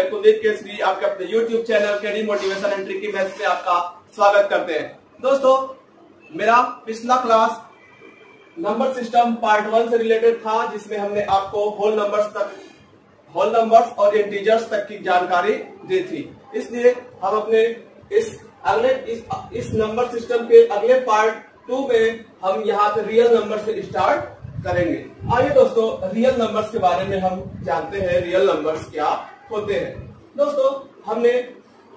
मैं कुलदीप केसरी आपके अपने YouTube channel KD motivation and tricky maths में आपका स्वागत करते हैं। दोस्तों, मेरा पिछला क्लास नंबर सिस्टम पार्ट 1 से रिलेटेड था, जिसमें हमने आपको होल नंबर्स और इंटीजर्स तक की जानकारी दी थी। इसलिए हम अपने इस नंबर सिस्टम के अगले पार्ट 2 में हम यहाँ पे रियल नंबर से स्टार्ट करेंगे। आइए दोस्तों, रियल नंबर्स के बारे में हम जानते हैं। रियल नंबर्स क्या होते हैं? दोस्तों, हमने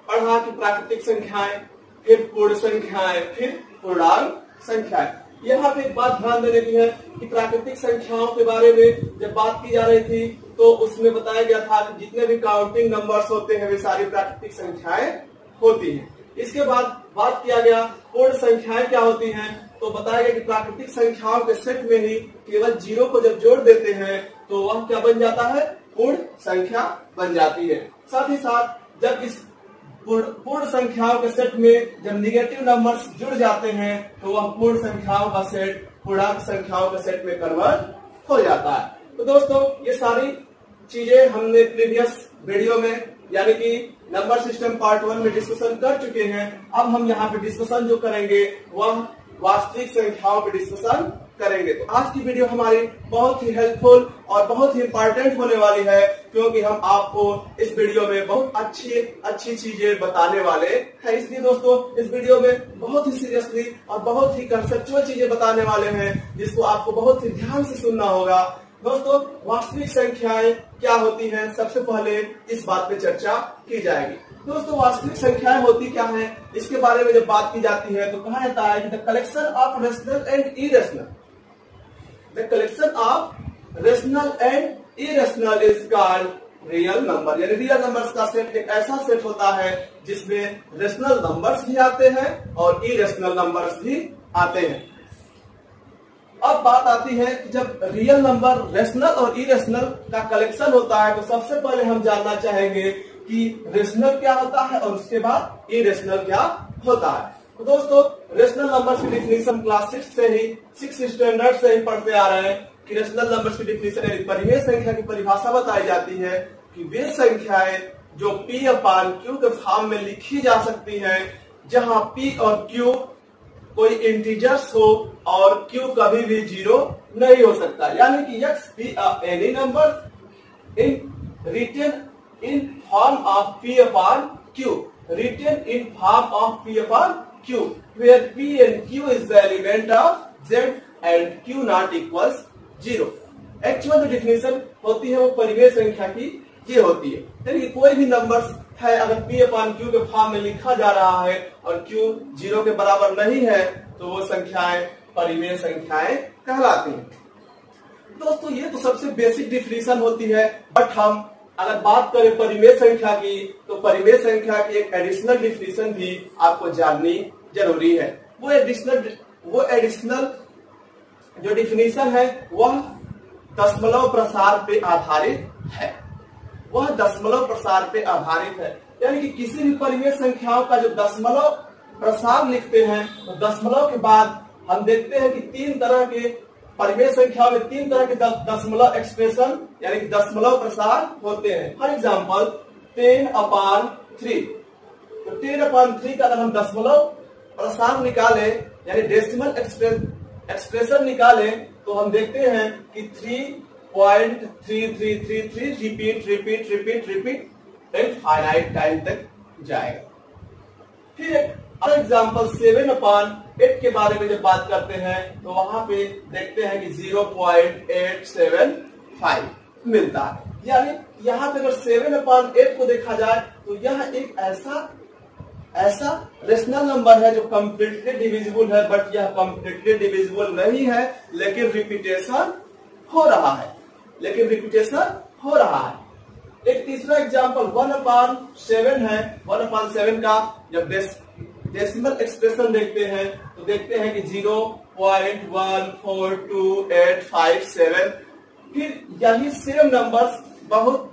पढ़ा कि प्राकृतिक संख्याएं, फिर पूर्ण संख्याएं, फिर पूर्णांक संख्याएं। यहाँ पे एक बात ध्यान देने की है कि प्राकृतिक संख्याओं के बारे में जब बात की जा रही थी तो उसमें बताया गया था कि जितने भी काउंटिंग नंबर्स होते हैं वे सारी प्राकृतिक संख्याएं होती हैं। इसके बाद बात किया गया पूर्ण संख्याएं क्या होती हैं, तो बताया गया कि प्राकृतिक संख्याओं के सेट में ही केवल जीरो को जब जोड़ देते हैं तो वह क्या बन जाता है? पूर्ण संख्या बन जाती है। साथ ही साथ जब इस पूर्ण संख्याओं के सेट में जब निगेटिव नंबर्स जुड़ जाते हैं तो वह पूर्ण संख्याओं का सेट पूर्णांक संख्याओं के सेट में कन्वर्ट हो जाता है। तो दोस्तों, ये सारी चीजें हमने प्रीवियस वीडियो में यानी कि नंबर सिस्टम पार्ट 1 में डिस्कशन कर चुके हैं। अब हम यहाँ पे डिस्कशन जो करेंगे वह वास्तविक संख्याओं पे डिस्कशन करेंगे। तो आज की वीडियो हमारी बहुत ही हेल्पफुल और बहुत ही इंपॉर्टेंट होने वाली है, क्योंकि हम आपको इस वीडियो में बहुत अच्छी चीजें बताने वाले हैं। इसलिए दोस्तों, इस वीडियो में बहुत ही सीरियसली और बहुत ही कंसेप्चुअल चीजें बताने वाले हैं, जिसको आपको बहुत ही ध्यान से सुनना होगा। दोस्तों, वास्तविक संख्याएं क्या होती हैं, सबसे पहले इस बात पे चर्चा की जाएगी। दोस्तों, वास्तविक संख्याएं होती क्या हैं, इसके बारे में जब बात की जाती है तो कहा जाता है कि the collection of rational and irrational, the collection of rational and irrational is called real number. यानी रियल नंबर्स का सेट एक ऐसा सेट होता है जिसमें रेशनल नंबर्स भी आते हैं और इरेशनल नंबर्स भी आते हैं। अब बात आती है कि जब रियल नंबर रेशनल और इरेशनल का कलेक्शन होता है तो सबसे पहले हम जानना चाहेंगे कि रेशनल क्या होता है और उसके बाद इरेशनल क्या होता है। तो दोस्तों, रेशनल नंबर्स की डिफिनीशन क्लास 6 स्टैंडर्ड से ही पढ़ते आ रहे हैं कि रेशनल नंबर्स की डिफिनीशन यानी परिमेय संख्या की परिभाषा बताई जाती है कि वे संख्याएं जो P/Q के फॉर्म में लिखी जा सकती हैं, जहां P और Q कोई इंटीजर्स हो और Q कभी भी जीरो नहीं हो सकता। यानी कि X be any number written in form of P/Q, written in form of P/Q, where P and Q is the element of Z and Q not equals 0। Actual जो डिफिनेशन होती है वो परिमेय संख्या की ये होती है, यानी कि कोई भी नंबर है अगर P/Q के फॉर्म में लिखा जा रहा है और Q 0 के बराबर नहीं है तो वो संख्याएं परिमेय संख्याएं कहलाती हैं। दोस्तों, ये तो सबसे बेसिक डिफिनेशन होती है, बट हम अगर बात करें परिमेय संख्या की तो परिमेय संख्या की एक एडिशनल डिफिनेशन भी आपको जाननी जरूरी है। वो एडिशनल जो डिफिनेशन है वह दशमलव प्रसार पे आधारित है। वह दशमलव प्रसार पे आधारित है, यानी कि किसी भी परिमेय संख्याओं का जो दशमलव प्रसार लिखते हैं तो दशमलव के बाद हम देखते हैं कि तीन तरह के परिमेय संख्याओं में तीन तरह के दशमलव एक्सप्रेशन यानी कि दशमलव प्रसार होते हैं। फॉर एग्जाम्पल 10/3, तो 10/3 का अगर हम दशमलव प्रसार निकालें यानी डेसिमल एक्सप्रेशन निकालें तो हम देखते हैं कि 3.3333 रिपीट इनफाइनाइट टाइम तक जाएगा। फिर एग्जाम्पल 7/8 के बारे में जब बात करते हैं तो वहां पे देखते हैं कि 0.875 मिलता है। यानी यहाँ पे अगर 7/8 को देखा जाए तो यह एक ऐसा रेशनल नंबर है जो कम्प्लीटली डिविजिबल है, बट यह कम्प्लीटली डिविजिबल नहीं है, लेकिन रिपीटेशन हो रहा है। एक तीसरा एग्जाम्पल 1/7 है। 1/7 का जब डेसिमल एक्सप्रेशन देखते हैं तो देखते हैं कि 0.142857। फिर यही सेम नंबर्स बहुत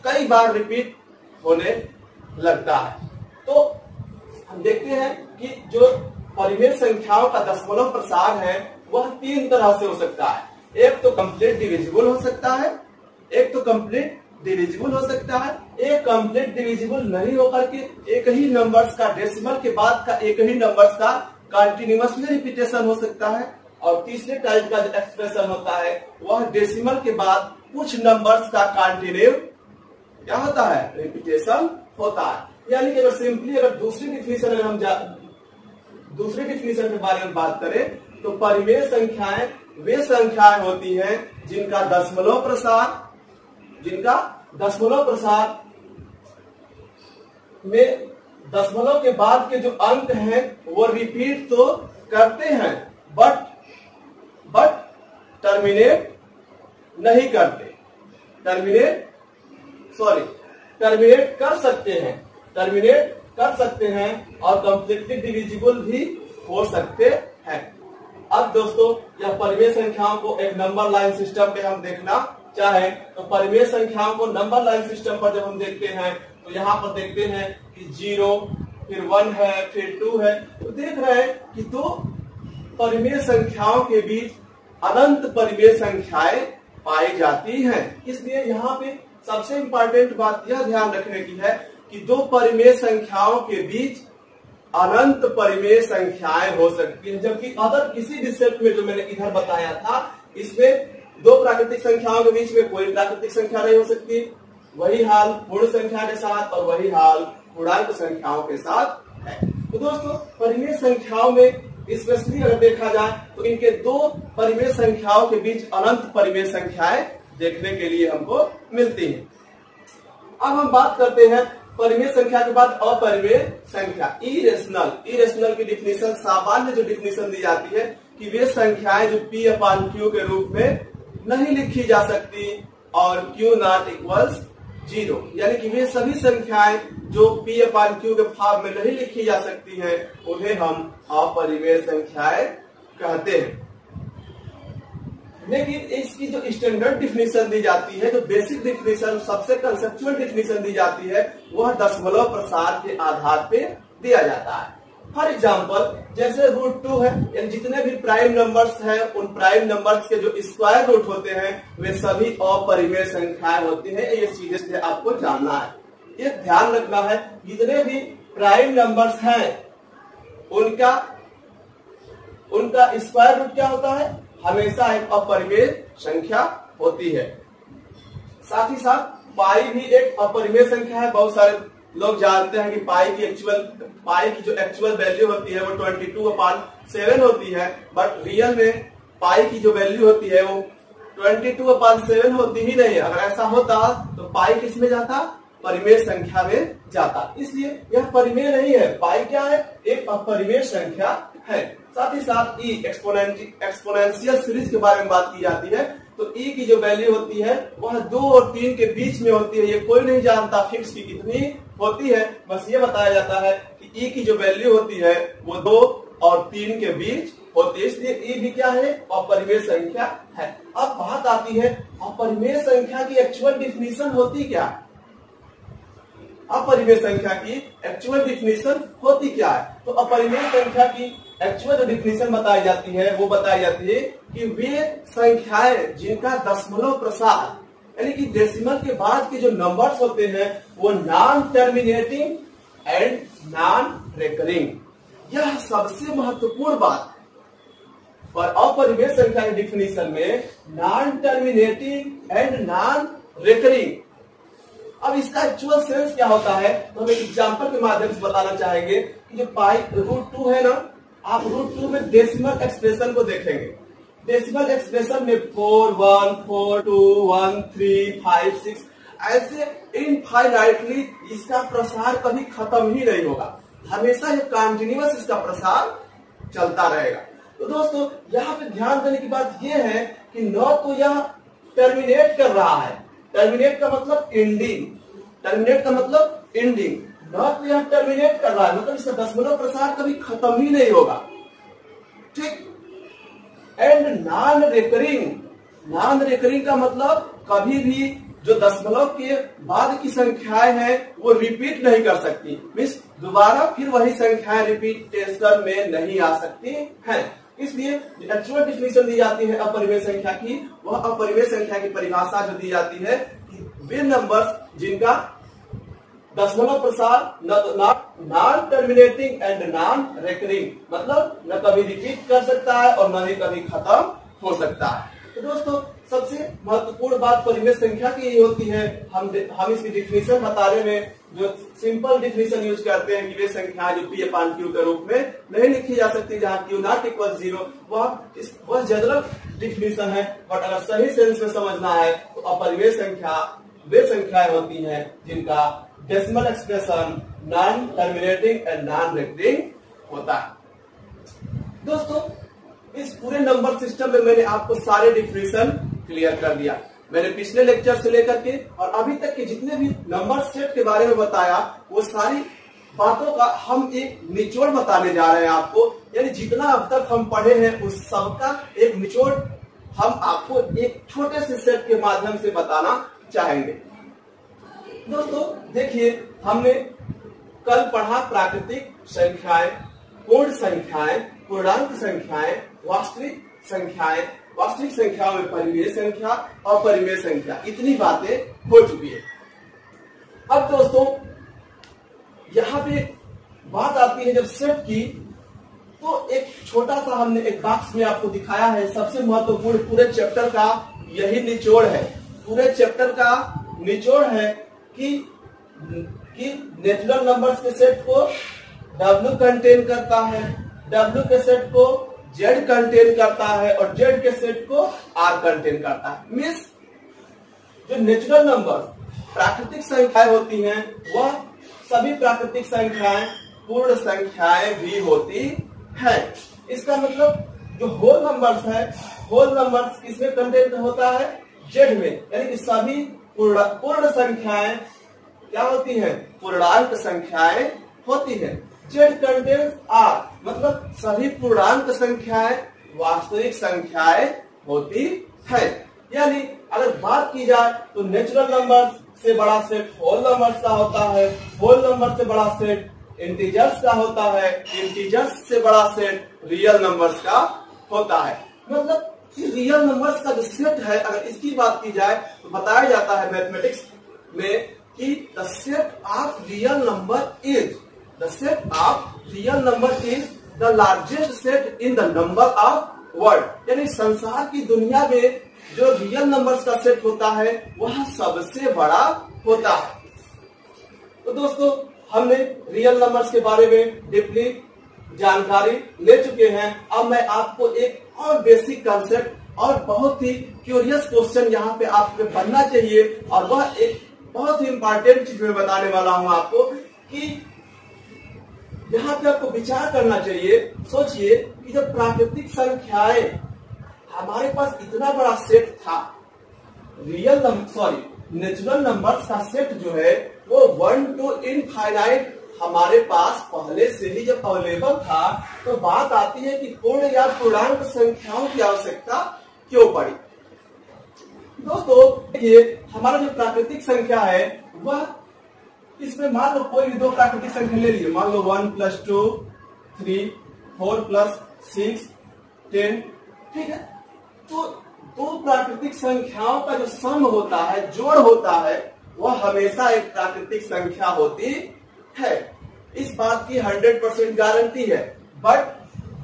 कई बार रिपीट होने लगता है। तो हम देखते हैं कि जो परिमेय संख्याओं का दशमलव प्रसार है वह तीन तरह से हो सकता है। एक तो कंप्लीट डिविजिबल हो सकता है, एक तो कंप्लीट डिविजिबल हो सकता है, एक कंप्लीट डिविजिबल नहीं होकर के एक ही नंबर्स का डेसिमल के बाद का एक ही नंबर्स का कंटिन्यूअसली रिपीटेशन हो सकता है, और तीसरे टाइप का जो एक्सप्रेशन होता है वह डेसिमल के बाद कुछ नंबर्स का कंटिन्यू क्या होता है, रिपीटेशन होता है। यानी कि अगर सिंपली अगर दूसरी डिफिनेशन के बारे में बात करें तो परिमेय संख्याएं वे संख्याएं होती हैं जिनका दशमलव प्रसार में दशमलव के बाद के जो अंक हैं वो रिपीट तो करते हैं बट टर्मिनेट नहीं करते, टर्मिनेट कर सकते हैं और कंप्लीटली डिविजिबल भी हो सकते हैं। अब दोस्तों यह परिमेय संख्याओं को एक नंबर लाइन सिस्टम पे हम देखना चाहे तो परिमेय संख्याओं को नंबर लाइन सिस्टम पर जब हम देखते हैं तो यहाँ पर देखते हैं कि 0 फिर 1 है फिर 2 है, तो देख रहे हैं कि दो परिमेय संख्याओं के बीच अनंत परिमेय संख्याएं पाई जाती हैं। इसलिए यहाँ पे सबसे इंपॉर्टेंट बात यह ध्यान रखने की है कि दो परिमेय संख्याओं के बीच अनंत परिमेय संख्याएं हो सकती हैं, जबकि अदर किसी भी सेट में जो मैंने इधर बताया था इसमें दो प्राकृतिक संख्याओं के बीच में कोई प्राकृतिक संख्या नहीं हो सकती। वही हाल पूर्ण संख्या के साथ और वही हाल पूर्णांक संख्याओं के साथ है। तो दोस्तों परिमेय संख्याओं में स्पेशली अगर देखा जाए तो इनके दो परिमेय संख्याओं के बीच अनंत परिमेय संख्याएं देखने के लिए हमको मिलती हैं। अब हम बात करते हैं परिमेय संख्या के बाद अपरिमेय संख्या, इरेशनल की डिफिनेशन, सामान्य जो डिफिनेशन दी जाती है कि वे संख्याएं जो P/Q के रूप में नहीं लिखी जा सकती और Q नॉट इक्वल्स 0, यानी कि वे सभी संख्याएं जो P/Q के फॉर्म में नहीं लिखी जा सकती हैं उन्हें हम अपरिमेय संख्याएं कहते हैं। लेकिन इसकी जो स्टैंडर्ड डिफिनेशन दी जाती है, जो बेसिक डिफिनेशन, सबसे कंसेप्चुअल डिफिनेशन दी जाती है वह दशमलव प्रसार के आधार पे दिया जाता है। फॉर एग्जाम्पल जैसे √2 है, जितने भी प्राइम नंबर्स हैं उन प्राइम नंबर्स के जो स्क्वायर रूट होते हैं वे सभी अपरिमेय संख्याएं होती हैं। ये सीरियसली आपको जानना है, ये ध्यान रखना है। जितने भी प्राइम नंबर्स हैं उनका स्क्वायर रूट क्या होता है, हमेशा एक अपरिमेय संख्या होती है। साथ ही साथ पाई भी एक अपरिमेय संख्या है। बहुत सारे लोग जानते हैं कि पाई की जो एक्चुअल वैल्यू होती है वो 22/7 होती है, बट रियल में पाई की जो वैल्यू होती है वो 22/7 होती ही नहीं है। अगर ऐसा होता तो पाई किस में जाता, परिमेय संख्या में जाता। इसलिए यह परिमेय नहीं है, पाई क्या है, एक अपरिमेय संख्या है। साथ ही साथ एक्सपोनेंशियल सीरीज के बारे में बात की जाती है तो ई की जो वैल्यू होती है वह 2 और 3 के बीच में होती है। ये कोई नहीं जानता फिक्स की कितनी होती है, बस ये बताया जाता है कि ई की जो वैल्यू होती है वो 2 और 3 के बीच होती है। इसलिए ई भी क्या है, अपरिमेय संख्या है। अब बात आती है अपरिमेय संख्या की एक्चुअल डिफिनीशन होती क्या, अपरिमेय संख्या की एक्चुअल डिफिनीशन होती क्या है। तो अपरिमेय संख्या की एक्चुअल जो डिफिनीशन बताई जाती है वो बताई जाती है कि वे संख्याएं जिनका दशमलव प्रसार यानी कि डेसिमल के बाद के जो नंबर्स होते हैं वो non terminating and non recurring, यह सबसे महत्वपूर्ण बात है। और अपरिमेय संख्या के डिफिनीशन में non terminating and non recurring, अब इसका एक्चुअल सेंस क्या होता है तो हम एक एग्जांपल के माध्यम से बताना चाहेंगे कि जो पाई √2 है ना, आप √2 में डेसिमल एक्सप्रेशन को देखेंगे। डेसिमल एक्सप्रेशन में 4, 1, 4, 2, 1, 3, 5, 6 ऐसे इनफाइनाइटली इसका प्रसार कभी खत्म ही नहीं होगा, हमेशा ये कंटिन्यूअस इसका प्रसार चलता रहेगा। तो दोस्तों यहाँ पे ध्यान देने की बात यह है कि न तो यह टर्मिनेट कर रहा है, टर्मिनेट का मतलब एंडिंग, टर्मिनेट का मतलब एंडिंग, न तो यह टर्मिनेट कर रहा है मतलब इसका दशमलव प्रसार कभी खत्म ही नहीं होगा, ठीक। And non recurring, non recurring का मतलब कभी भी जो दशमलव के बाद की संख्याएं हैं वो रिपीट नहीं कर सकती, मीन्स दोबारा फिर वही संख्याएं रिपीटेशन में नहीं आ सकती हैं। इसलिए एक्चुअल डिफिनीशन दी जाती है अपरिमेय संख्या की, वह अपरिमेय संख्या की परिभाषा जो दी जाती है कि वे नंबर्स जिनका दशमलव प्रसार non terminating and non recurring, मतलब न कभी रिपीट कर सकता है और न ही कभी खत्म हो सकता है। तो दोस्तों सबसे महत्वपूर्ण बात परिमेय संख्या की यही होती है। हम इसकी डिफिनेशन बताने में जो सिंपल डिफिनेशन यूज करते हैं कि वे संख्या जो P अपान Q के रूप में नहीं लिखी जा सकती, जहाँ Q नॉट इक्वल 0, वह जनरल डिफिनेशन है। बट अगर सही सेंस में समझना है तो अपरिमेय संख्या वे संख्याएं होती हैं जिनका decimal expression non terminating and non recurring होता है। दोस्तों इस पूरे नंबर सिस्टम में मैंने आपको सारे डिफिनेशन क्लियर कर दिया। मैंने पिछले लेक्चर से लेकर के और अभी तक के जितने भी नंबर सेट के बारे में बताया, वो सारी बातों का हम एक निचोड़ बताने जा रहे हैं आपको। यानी जितना अब तक हम पढ़े हैं उस सबका एक निचोड़ हम आपको एक छोटे से सेट के माध्यम से बताना चाहेंगे। दोस्तों देखिए, हमने कल पढ़ा प्राकृतिक संख्याएं, पूर्ण संख्याएं, पूर्णांक संख्याएं, वास्तविक संख्याएं, वास्तविक संख्याओं में परिमेय संख्या, अपरिमेय संख्या, इतनी बातें हो चुकी है। अब दोस्तों यहाँ पे बात आती है जब सेट की, तो एक छोटा सा हमने एक बॉक्स में आपको दिखाया है। सबसे महत्वपूर्ण पूरे चैप्टर का यही निचोड़ है। पूरे चैप्टर का निचोड़ है कि नेचुरल नंबर्स के सेट को W कंटेन करता है, W के सेट को Z कंटेन करता है और Z के सेट को R कंटेन करता है। मीन्स जो नेचुरल नंबर प्राकृतिक संख्याएं होती हैं, वह सभी प्राकृतिक संख्याएं पूर्ण संख्याएं भी होती है। इसका मतलब जो होल नंबर्स है, होल नंबर्स किसमें कंटेन होता है? Z में। यानी कि सभी पूर्ण संख्याएं क्या होती हैं? पूर्णांक संख्याएं होती हैं। Z कंटेन्स R, मतलब सभी पूर्णांक संख्याएं वास्तविक संख्याएं होती है। यानी अगर बात की जाए तो नेचुरल नंबर से बड़ा सेट होल नंबर्स का होता है, होल नंबर से बड़ा सेट इंटीजर्स का होता है, इंटीजर्स से बड़ा सेट रियल नंबर्स का होता है। मतलब रियल नंबर्स का जो सेट है, अगर इसकी बात की जाए तो बताया जाता है मैथमेटिक्स में कि the set of real number is the set of real number is the largest set in the number of world। यानी संसार की दुनिया में जो रियल नंबर्स का सेट होता है वह सबसे बड़ा होता है। तो दोस्तों हमने रियल नंबर्स के बारे में डीपली जानकारी ले चुके हैं। अब मैं आपको एक और बेसिक कंसेप्ट और बहुत ही क्यूरियस क्वेश्चन यहाँ पे आपको बनना चाहिए, और वह एक बहुत ही इंपॉर्टेंट चीज में बताने वाला हूँ आपको कि यहाँ पे आपको विचार करना चाहिए। सोचिए कि जब प्राकृतिक संख्याएं हमारे पास इतना बड़ा सेट था, नेचुरल नंबर्स का सेट जो है वो 1 to इनफाइनाइट हमारे पास पहले से ही जब अवेलेबल था, तो बात आती है कि पूर्ण या पूर्णांक संख्याओं की आवश्यकता क्यों पड़ी। दोस्तों देखिए, हमारा जो प्राकृतिक संख्या है वह, इसमें मान लो कोई भी दो प्राकृतिक संख्या ले लीजिए, मान लो 1 + 2 3 4 + 6 10, ठीक है। तो दो प्राकृतिक संख्याओं का जो सम होता है, जोड़ होता है, वह हमेशा एक प्राकृतिक संख्या होती है। इस बात की 100% गारंटी है। बट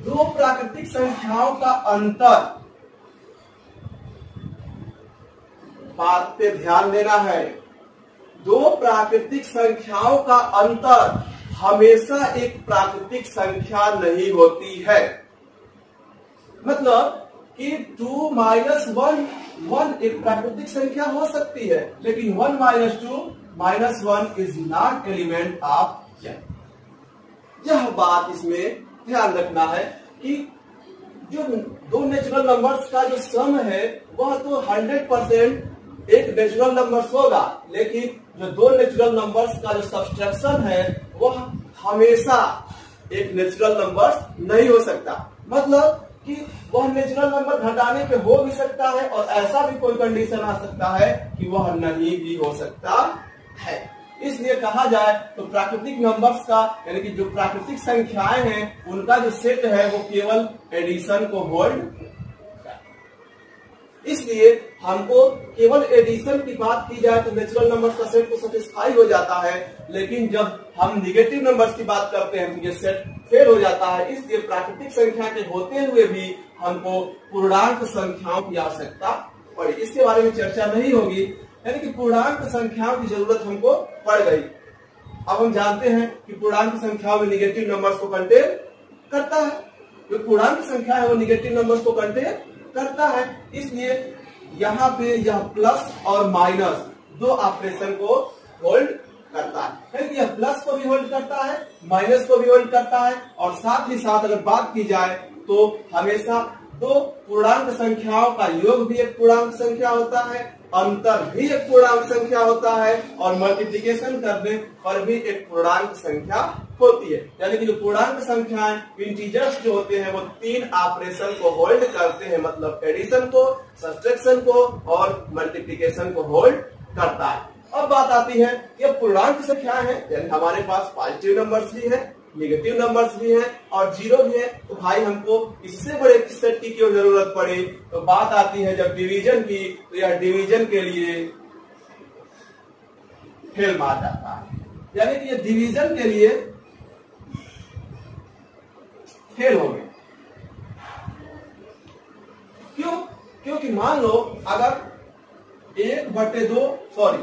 दो प्राकृतिक संख्याओं का अंतर, बात पे ध्यान देना है, दो प्राकृतिक संख्याओं का अंतर हमेशा एक प्राकृतिक संख्या नहीं होती है। मतलब कि 2 - 1 एक प्राकृतिक संख्या हो सकती है, लेकिन 1 - 2 - 1 is not element of n। यह बात इसमें ध्यान रखना है कि जो दो नेचुरल नंबर्स का जो सम है वह तो 100% एक नेचुरल नंबर्स होगा, लेकिन जो दो नेचुरल नंबर्स का जो सब्सट्रैक्शन है वह हमेशा एक नेचुरल नंबर नहीं हो सकता। मतलब कि वह नेचुरल नंबर घटाने पे हो भी सकता है, और ऐसा भी कोई कंडीशन आ सकता है कि वह नहीं भी हो सकता है। इसलिए कहा जाए तो प्राकृतिक नंबर्स का, यानी कि जो प्राकृतिक संख्याएं हैं उनका जो सेट है वो केवल एडिशन को होल्ड। इसलिए हमको केवल एडिशन की बात की जाए तो नेचुरल नंबर्स का सेट तो सेटिस्फाई हो जाता है, लेकिन जब हम निगेटिव नंबर्स की बात करते हैं तो ये सेट फेल हो जाता है। इसलिए प्राकृतिक संख्या के होते हुए भी हमको पूर्णांक संख्याओं की आवश्यकता पड़ी। इसके बारे में चर्चा नहीं होगी, यानी कि पूर्णांक संख्याओं की जरूरत हमको पड़ गई। अब हम जानते हैं कि पूर्णांक संख्याओं में निगेटिव नंबर्स को कंटेन करता है। जो पूर्णांक संख्या है वो निगेटिव नंबर्स को कंटेन करता है, इसलिए यहाँ पे यह प्लस और माइनस दो ऑपरेशन को होल्ड करता है। यह प्लस को भी होल्ड करता है, माइनस को भी होल्ड करता है, और साथ ही साथ अगर बात की जाए तो हमेशा दो पूर्णांक संख्याओं का योग भी एक पूर्णांक संख्या होता है, अंतर भी एक पूर्णांक संख्या होता है, और मल्टीप्लिकेशन करने पर भी एक पूर्णांक संख्या होती है। यानी कि जो पूर्णांक संख्याएं इंटीजर्स जो होते हैं वो तीन ऑपरेशन को होल्ड करते हैं, मतलब एडिशन को, सब्ट्रैक्शन को और मल्टीप्लिकेशन को होल्ड करता है। अब बात आती है ये पूर्णांक संख्याएं हैं, यानी हमारे पास पॉजिटिव नंबर्स भी है, नेगेटिव नंबर्स भी हैं और जीरो भी है, तो भाई हमको इससे बड़े सेट की क्यों जरूरत पड़ी। तो बात आती है जब डिवीजन की, तो यह डिवीजन के लिए फेल मार जाता है, यानी कि ये डिवीजन के लिए फेल हो गए। क्यों? क्योंकि मान लो अगर 1/2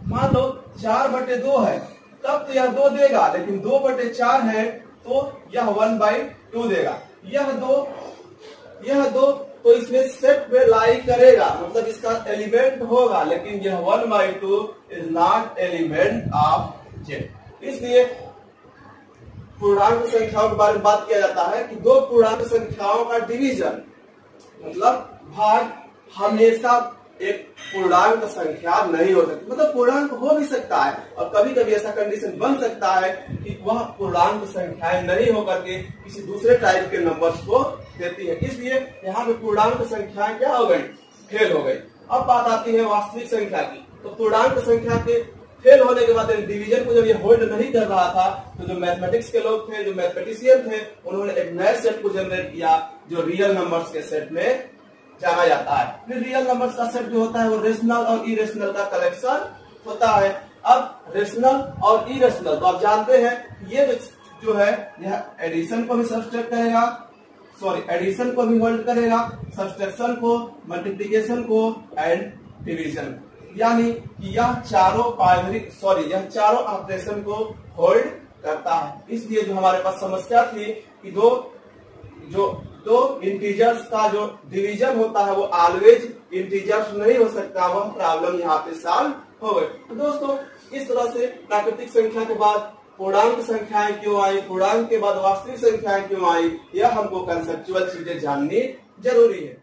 मान लो 4/2 है, तब तो यह 2 देगा, लेकिन 2/4 है तो यह 1/2 देगा। यह दो तो इसमें सेट में लाई करेगा, मतलब इसका एलिमेंट होगा, लेकिन यह 1/2 is not element of Z. इसलिए पूर्णांक संख्याओं के बारे में बात किया जाता है कि दो पूर्णांक संख्याओं का डिवीजन मतलब भाग हमेशा एक पूर्णांक संख्या नहीं हो सकती, मतलब पूर्णांक हो भी सकता है और कभी कभी ऐसा कंडीशन बन सकता है कि वह पूर्णांक संख्याएं नहीं होकर के किसी दूसरे टाइप के नंबर्स को देती है। इसलिए यहाँ पे पूर्णांक संख्याएं क्या हो गई? फेल हो गई। अब बात आती है वास्तविक संख्या की, तो पूर्णांक संख्या के फेल होने के बाद डिवीजन को जब ये होल्ड नहीं कर रहा था, तो जो मैथमेटिक्स के लोग थे, जो मैथमेटिशियन थे, उन्होंने एक नए सेट को जनरेट किया जो रियल नंबर्स के सेट में जाना जाता है। फिर रियल नंबर्स का सेट जो होता है वो रेशनल और इरेशनल का कलेक्शन होता है। अब रेशनल और इरेशनल तो आप जानते हैं ये जो है यह एडिशन को भी सब्ट्रैक्ट करेगा, एडिशन को भी होल्ड करेगा, सब्ट्रैक्शन को, मल्टीप्लिकेशन को एंड डिवीजन, यानी कि यह चारों ऑपरेशन को होल्ड करता है। इसलिए जो हमारे पास समस्या थी कि दो इंटीजर्स का जो डिवीजन होता है वो ऑलवेज इंटीजर्स नहीं हो सकता, वह प्रॉब्लम यहाँ पे सॉल्व हो गई। तो दोस्तों इस तरह से प्राकृतिक संख्या के बाद पूर्णांक संख्याएं क्यों आई, पूर्णांक के बाद वास्तविक संख्याएं क्यों आई, यह हमको कंसेप्चुअल चीजें जाननी जरूरी है।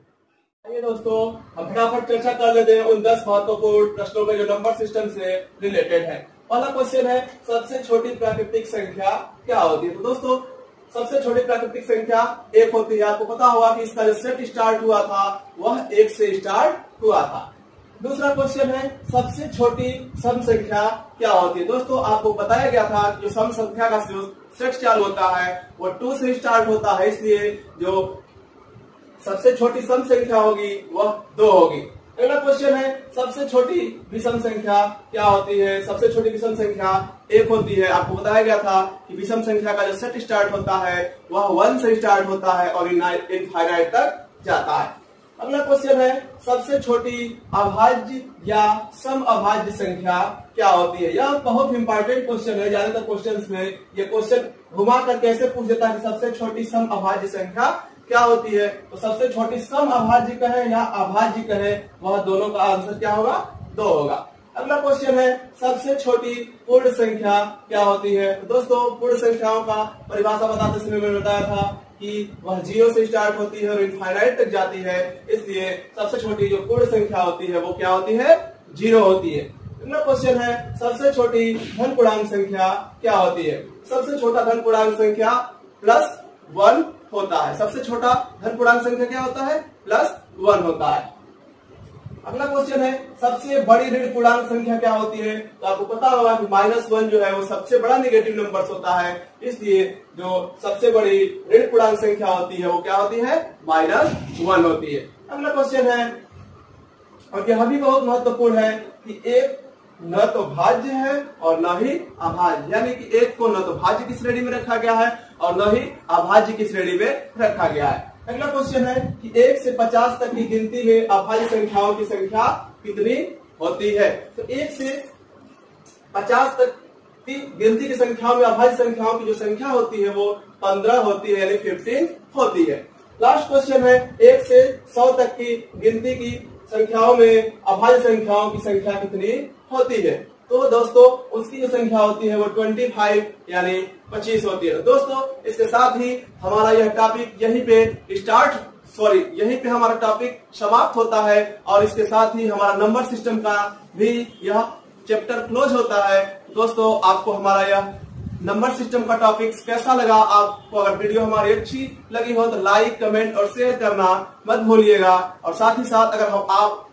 आइए दोस्तों हम फटाफट चर्चा कर लेते हैं उन 10 महत्वपूर्ण प्रश्नों में जो नंबर सिस्टम से रिलेटेड है। पहला क्वेश्चन है सबसे छोटी प्राकृतिक संख्या क्या होती है। तो दोस्तों सबसे छोटी प्राकृतिक संख्या 1 होती है। आपको पता होगा कि इसका जो सेट स्टार्ट हुआ था वह 1 से स्टार्ट हुआ था। दूसरा क्वेश्चन है सबसे छोटी सम संख्या क्या होती है। दोस्तों आपको बताया गया था कि जो सम संख्या का जो सेट चालू होता है वो 2 से स्टार्ट होता है, इसलिए जो सबसे छोटी सम संख्या होगी वह 2 होगी। अगला क्वेश्चन है सबसे छोटी विषम संख्या क्या होती है। सबसे छोटी विषम संख्या 1 होती है। आपको बताया गया था कि विषम संख्या का जो सेट स्टार्ट होता है वह 1 से स्टार्ट होता है और इनफाइनाइट तक जाता है। अगला क्वेश्चन है सबसे छोटी अभाज्य या सम अभाज्य संख्या क्या होती है। यह बहुत इंपॉर्टेंट क्वेश्चन है। ज्यादातर क्वेश्चंस में ये क्वेश्चन घुमा कर कैसे पूछ देता है कि सबसे छोटी सम अभाज्य संख्या क्या होती है। तो सबसे छोटी सम अभाज्य कहे या अभाज्य कहे, वह दोनों का आंसर क्या होगा? 2 होगा। अगला क्वेश्चन है सबसे छोटी पूर्ण संख्या क्या होती है। तो दोस्तों पूर्ण संख्याओं का परिभाषा बताते समय मैंने बताया था कि वह 0 से स्टार्ट होती है और इनफाइनाइट तक जाती है, इसलिए सबसे छोटी जो पूर्ण संख्या होती है वो क्या होती है? 0 होती है। अगला क्वेश्चन है सबसे छोटी धन पूर्णांक संख्या क्या होती है। सबसे छोटा धन पूर्णांक संख्या +1 होता है। सबसे छोटा धन पूर्णांक संख्या क्या होता है? +1 होता है। अगला क्वेश्चन है सबसे बड़ी ऋण पूर्णांक संख्या क्या होती है। तो आपको पता होगा कि -1 जो है वो सबसे बड़ा नेगेटिव नंबर होता है, इसलिए जो सबसे बड़ी ऋण पूर्णांक संख्या होती है वो क्या होती है? -1 होती है। अगला क्वेश्चन है और यह भी बहुत महत्वपूर्ण है कि एक न तो भाज्य है और न ही अभाज्य, यानी कि एक को न तो भाज्य की श्रेणी में रखा गया है और न ही अभाज्य की श्रेणी में रखा गया है। अगला क्वेश्चन है कि 1 से 50 तक की गिनती में अभाज्य संख्याओं की संख्या कितनी होती है। तो 1 से 50 तक की गिनती की संख्याओं में अभाज्य संख्याओं की जो संख्या होती है वो 15 होती है, यानी 15 होती है। लास्ट क्वेश्चन है 1 से 100 तक की गिनती की संख्याओं में अभाज्य संख्याओं की संख्या कितनी होती है। तो दोस्तों उसकी जो संख्या होती है वो 25 यानी 25 होती है। दोस्तों इसके साथ ही हमारा यह टॉपिक यहीं पे हमारा टॉपिक समाप्त होता है और इसके साथ ही हमारा नंबर सिस्टम का भी यह चैप्टर क्लोज होता है। दोस्तों आपको हमारा यह नंबर सिस्टम का टॉपिक कैसा लगा? आपको अगर वीडियो हमारी अच्छी लगी हो तो लाइक, कमेंट और शेयर करना मत भूलिएगा। और साथ ही साथ अगर आप